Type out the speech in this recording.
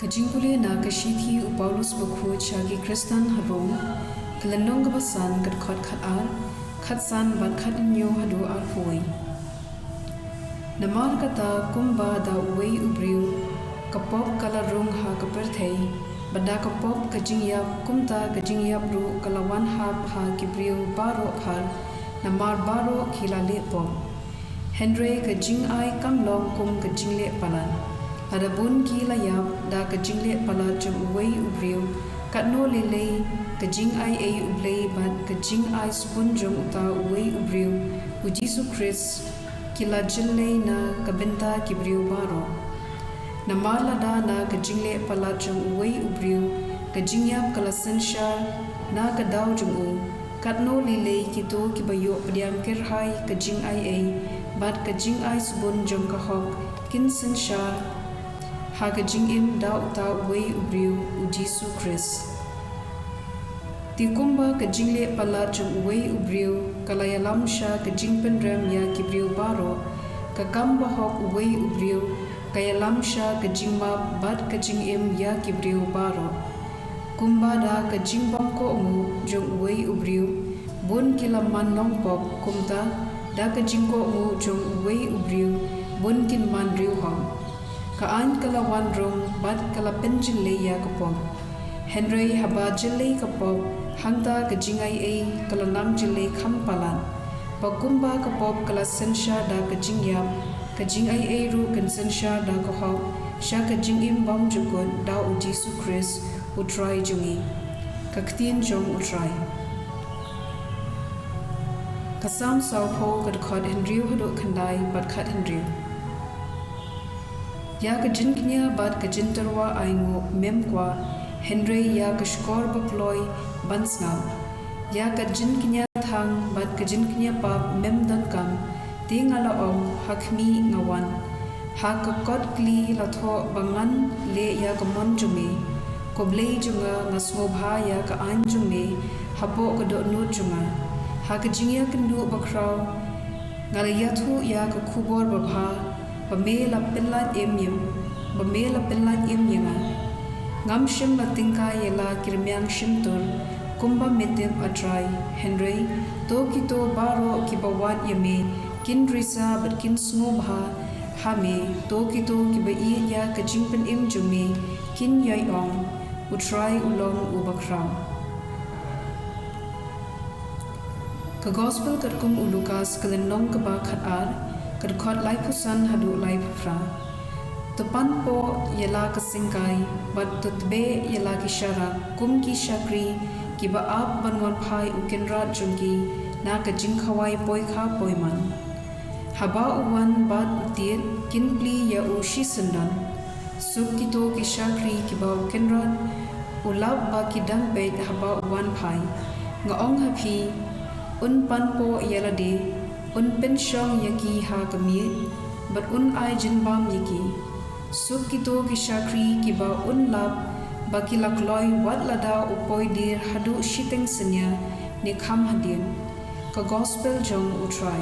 jingpule na shithi u Paulus bukhu chagi Kristan harong kalandong gabasan kat khot khatsan ban khatnyo hadu arpoi namar kata kumba da uwei ubriu kapop kalarung ha kaperthei bada kapop kajingyap kumta kajingyap ru kalawan hap ha kibriu baro khar namar baro khilale pom Henry kajingai kamlong kum kajingle palan Adabun ki layap da kajingle pala jam uwei ubriu katno lele kajing ai ei ublei bat kajing ai spun jom uta uwei ubriu u Jisu Khrist kila jille na kabenta kibriu baro na lada na kajingle pala jam uwei ubriu kajingyap kala sensha na kadaw jom u katno lele kito kibayo pediam shyrkhei kajing ai ei bat kajing ai spun jom kahok kin sensha ha jingim da uta uwei ubriu u Jisu Khrist Ti kumba jingle pala jung uwei ubriu kalayalam sha jingpynthme ya kibriu baro kakamba hok uwei ubriu kayalam sha jingbha bat jingim ya kibriu baro kumba da jingbam ko mu jung uwei ubriu bun kilaman nong pop kumta da jingko mu jung uwei ubriu bun kin man riu hom kaan kalawan rong bat kalapenjile ya kapom Henry haba jile kapop hangta kajingai ei kalanam jile khampalan pagumba kapop kala sensha da kajingyap kajingai ei ru konsensha da kahop sha kajingim bam jukon da u Jisu Khrist utrai jungi ktien jong utrai kasam saupo kad khot Henry hadu khandai bat khat Henry ya kajingnya bat kajintarwa aingo memkwa Henry ya kashkor baploi bansngam ya kajingnya thang bat kajingnya pap memdan kam tingala ong hakmi ngawan ha kakot kli latho bangan le ya kamon jume koblei junga ngasmobha ya ka an jume hapo kado no junga ha kajingya kendu bakrau ngalayathu ya ka khubor babha pamela pellat emyem pamela pellat emyenga ngam shim la tingka yela kirmyang shimtur kumba metem atrai Henry to kito baro kibawat yame kin risa bat kin sngoba hame to kito kibai ya kajingpen im jume kin yai ong utrai ulong ubakram ka gospel kat kum ulukas kalendong kaba khatar kat khot lai puson hadu lai phla Tupan po yala kasingkai bat tutbe yala kishara kum ki shakri ki ba ap banwan phai ukenrat jungki na ka jingkhawai poi kha poiman haba uwan bat utir kinpli ya u shisandan suk kito ki shakri ki ba ukenrat ulab ba ki dang be haba uwan phai ngaong hapi un pan po ïalade un penshong yaki ha kami bat un ai jingbam yaki Suk kito ki shakri ki ba unlap baki lakloi wat lada upoi dir hadu shiteng senya ni kham hadin ka gospel jong utrai